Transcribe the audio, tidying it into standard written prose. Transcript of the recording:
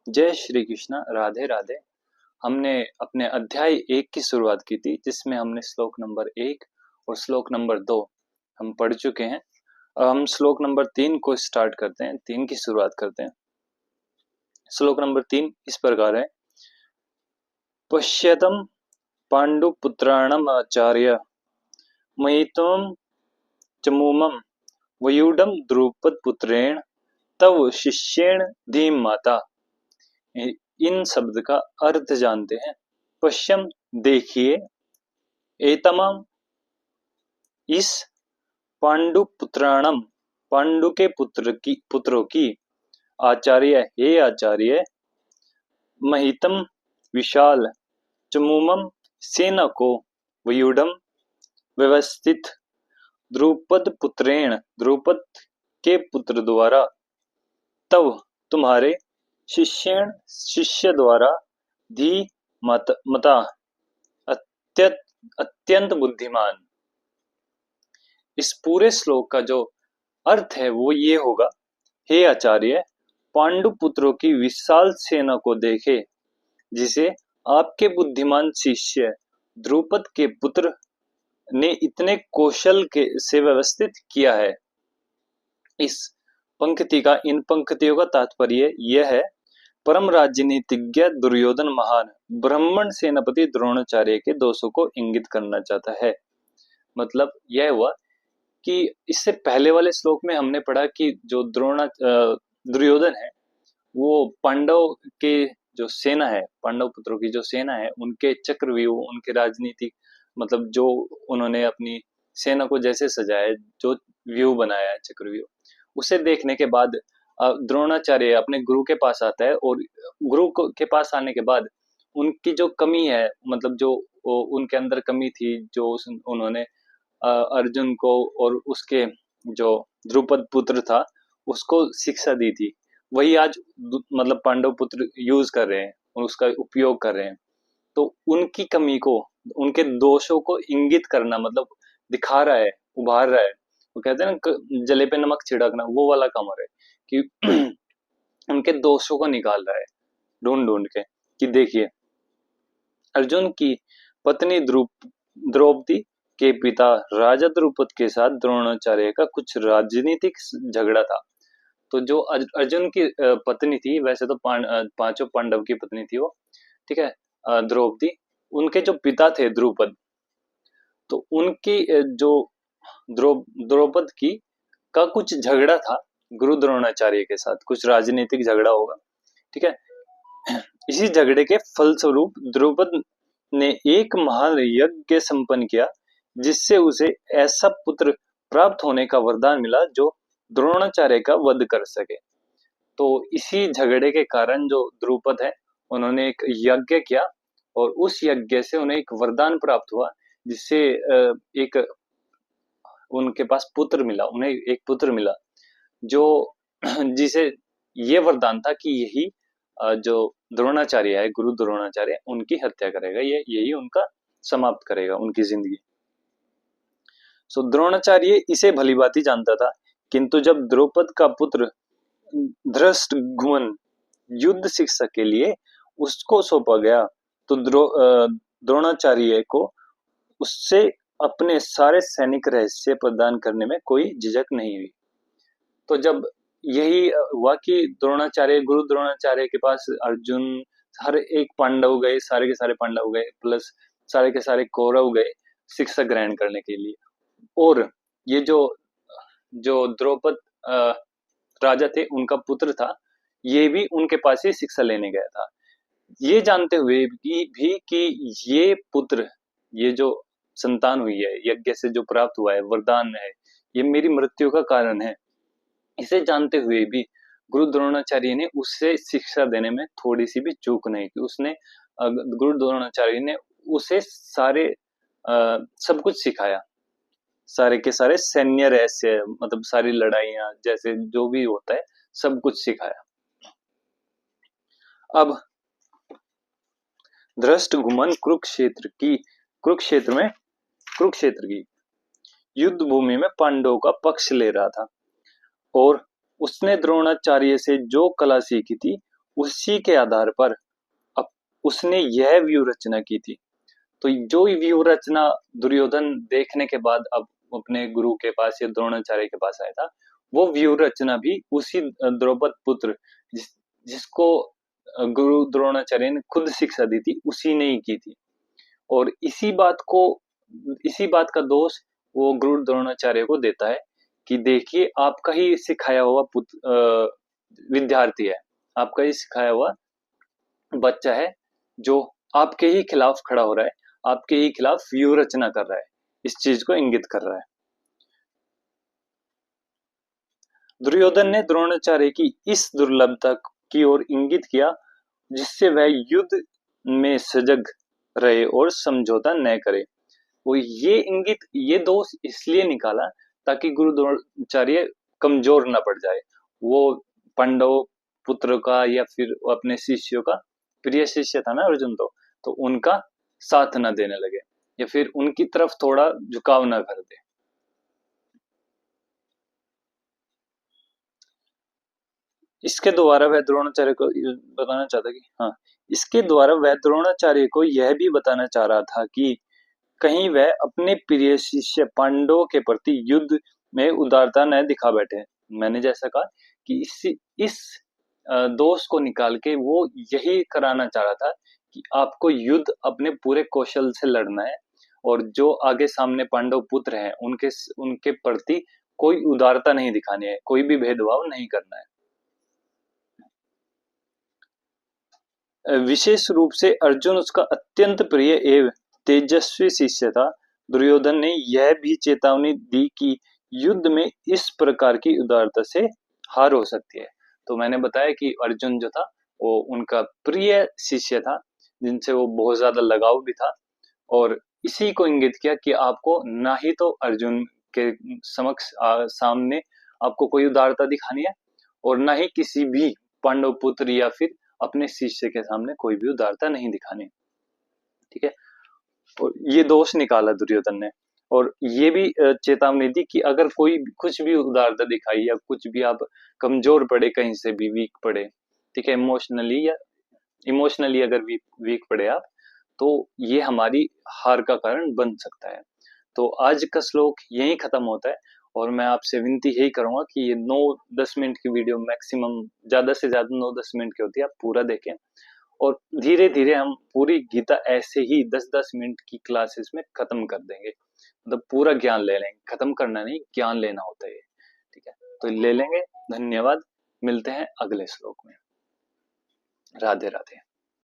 जय श्री कृष्ण। राधे राधे। हमने अपने अध्याय 1 की शुरुआत की थी, जिसमें हमने श्लोक नंबर 1 और श्लोक नंबर 2 हम पढ़ चुके हैं। अब हम श्लोक नंबर 3 को स्टार्ट करते हैं, 3 की शुरुआत करते हैं। श्लोक नंबर 3 इस प्रकार है। पश्यतम पांडुपुत्राणम आचार्य महितम चमूमम वयुडम द्रुपद पुत्रेण तव शिष्येण धीम माता। इन शब्द का अर्थ जानते हैं। पश्चिम देखिए, एतमम इस पांडु पुत्राणम पांडु के पुत्रों की आचार्य हे आचार्य महितम विशाल चमूमम सेना को वयुडम व्यवस्थित द्रुपद पुत्रेण द्रुपद के पुत्र द्वारा तव तुम्हारे शिष्य द्वारा धी मता अत्यंत बुद्धिमान। इस पूरे श्लोक का जो अर्थ है वो ये होगा, हे आचार्य, पांडु पुत्रों की विशाल सेना को देखे, जिसे आपके बुद्धिमान शिष्य द्रुपद के पुत्र ने इतने कौशल के से व्यवस्थित किया है। इस पंक्ति का इन पंक्तियों का तात्पर्य यह है, परम राजनीतिज्ञ दुर्योधन महान ब्राह्मण सेनापति द्रोणाचार्य के दोषों को इंगित करना चाहता है। मतलब यह हुआ कि इससे पहले वाले श्लोक में हमने पढ़ा कि जो दुर्योधन है वो पांडव के जो सेना है, पांडव पुत्रों की जो सेना है, उनके चक्रव्यूह, उनके राजनीतिक मतलब जो उन्होंने अपनी सेना को जैसे सजाया, जो व्यूह बनाया है चक्रव्यूह, उसे देखने के बाद द्रोणाचार्य अपने गुरु के पास आता है और गुरु के पास आने के बाद उनकी जो कमी है, मतलब जो उनके अंदर कमी थी, जो उन्होंने अर्जुन को और उसके जो द्रुपद पुत्र था उसको शिक्षा दी थी, वही आज मतलब पांडव पुत्र यूज कर रहे हैं और उसका उपयोग कर रहे हैं। तो उनकी कमी को, उनके दोषों को इंगित करना, मतलब दिखा रहा है, उभार रहा है। वो कहते हैं ना, जले पे नमक छिड़कना, वो वाला काम हो रहा है कि उनके दोषों को निकाल रहा है ढूंढ ढूंढ के, कि देखिए अर्जुन की पत्नी द्रौपदी के पिता राजा द्रुपद के साथ द्रोणाचार्य का कुछ राजनीतिक झगड़ा था। तो जो अर्जुन की पत्नी थी, वैसे तो पांचों पांडव की पत्नी थी वो, ठीक है, द्रौपदी, उनके जो पिता थे द्रुपद, तो उनकी जो द्रौपद की का कुछ झगड़ा था गुरु द्रोणाचार्य के साथ, कुछ राजनीतिक झगड़ा होगा, ठीक है। इसी झगड़े के फलस्वरूप द्रुपद ने एक महान यज्ञ संपन्न किया, जिससे उसे ऐसा पुत्र प्राप्त होने का वरदान मिला जो द्रोणाचार्य का वध कर सके। तो इसी झगड़े के कारण जो द्रुपद है, उन्होंने एक यज्ञ किया और उस यज्ञ से उन्हें एक वरदान प्राप्त हुआ, जिससे एक उनके पास पुत्र मिला, उन्हें एक पुत्र मिला जो जिसे ये वरदान था कि यही जो द्रोणाचार्य है, गुरु द्रोणाचार्य, उनकी हत्या करेगा, यही उनका समाप्त करेगा, उनकी जिंदगी। सो द्रोणाचार्य इसे भलीभांति जानता था, किंतु जब द्रौपद का पुत्र धृष्टद्युम्न युद्ध शिक्षा के लिए उसको सौंपा गया, तो द्रोणाचार्य को उससे अपने सारे सैनिक रहस्य प्रदान करने में कोई झिझक नहीं हुई। तो जब यही हुआ कि गुरु द्रोणाचार्य के पास अर्जुन, हर एक पांडव गए, सारे के सारे पांडव गए, प्लस सारे के सारे कौरव गए शिक्षा ग्रहण करने के लिए, और ये जो जो द्रौपद राजा थे, उनका पुत्र था, ये भी उनके पास ही शिक्षा लेने गया था, ये जानते हुए भी कि ये पुत्र, ये जो संतान हुई है यज्ञ से जो प्राप्त हुआ है, वरदान है, ये मेरी मृत्यु का कारण है। इसे जानते हुए भी गुरु द्रोणाचार्य ने उससे शिक्षा देने में थोड़ी सी भी चूक नहीं की। उसने गुरु द्रोणाचार्य ने उसे सारे सब कुछ सिखाया, सारे के सारे सैन्य रहस्य, मतलब सारी लड़ाइयां, जैसे जो भी होता है सब कुछ सिखाया। अब धृष्टद्युम्न कुरुक्षेत्र की युद्ध भूमि में पांडवों का पक्ष ले रहा था, और उसने द्रोणाचार्य से जो कला सीखी थी उसी के आधार पर अब उसने यह व्यू रचना की थी। तो जो व्यू रचना दुर्योधन देखने के बाद अब अपने गुरु के पास या द्रोणाचार्य के पास आया था, वो व्यू रचना भी उसी द्रौपद पुत्र जिसको गुरु द्रोणाचार्य ने खुद शिक्षा दी थी, उसी ने ही की थी। और इसी बात का दोष वो गुरु द्रोणाचार्य को देता है कि देखिए आपका ही सिखाया हुआ विद्यार्थी है, आपका ही सिखाया हुआ बच्चा है जो आपके ही खिलाफ खड़ा हो रहा है, आपके ही खिलाफ व्यू रचना कर रहा है, इस चीज को इंगित कर रहा है। दुर्योधन ने द्रोणाचार्य की इस दुर्लभता की ओर इंगित किया जिससे वह युद्ध में सजग रहे और समझौता न करे। वो ये दोष इसलिए निकाला ताकि गुरु द्रोणाचार्य कमजोर न पड़ जाए, वो पांडव पुत्र का या फिर अपने शिष्यों का प्रिय शिष्य था ना अर्जुन, तो उनका साथ न देने लगे या फिर उनकी तरफ थोड़ा झुकाव न कर दे। इसके द्वारा वह द्रोणाचार्य को बताना चाहता कि हाँ, इसके द्वारा वह द्रोणाचार्य को यह भी बताना चाह रहा था कि कहीं वह अपने प्रिय शिष्य पांडवों के प्रति युद्ध में उदारता न दिखा बैठे। मैंने जैसा कहा कि इस दोष को निकाल के वो यही कराना चाह रहा था कि आपको युद्ध अपने पूरे कौशल से लड़ना है और जो आगे सामने पांडव पुत्र हैं उनके उनके प्रति कोई उदारता नहीं दिखानी है, कोई भी भेदभाव नहीं करना है। विशेष रूप से अर्जुन उसका अत्यंत प्रिय एवं तेजस्वी शिष्य था। दुर्योधन ने यह भी चेतावनी दी कि युद्ध में इस प्रकार की उदारता से हार हो सकती है। तो मैंने बताया कि अर्जुन जो था वो उनका प्रिय शिष्य था जिनसे वो बहुत ज्यादा लगाव भी था, और इसी को इंगित किया कि आपको ना ही तो अर्जुन के समक्ष सामने आपको कोई उदारता दिखानी है और ना ही किसी भी पांडव पुत्र या फिर अपने शिष्य के सामने कोई भी उदारता नहीं दिखानी। ठीक है, और ये दोष निकाला दुर्योधन ने, और ये भी चेतावनी दी कि अगर कोई कुछ भी उदारता दिखाई या कुछ भी आप कमजोर पड़े, कहीं से भी वीक पड़े, ठीक है, इमोशनली अगर वीक पड़े आप, तो ये हमारी हार का कारण बन सकता है। तो आज का श्लोक यही खत्म होता है, और मैं आपसे विनती यही करूंगा कि ये 9-10 मिनट की वीडियो मैक्सिमम, ज्यादा से ज्यादा 9-10 मिनट की होती है, आप पूरा देखें और धीरे धीरे हम पूरी गीता ऐसे ही 10-10 मिनट की क्लासेस में खत्म कर देंगे, मतलब पूरा ज्ञान ले लेंगे, खत्म करना नहीं, ज्ञान लेना होता है। ठीक है, तो ले लेंगे। धन्यवाद, मिलते हैं अगले श्लोक में। राधे राधे।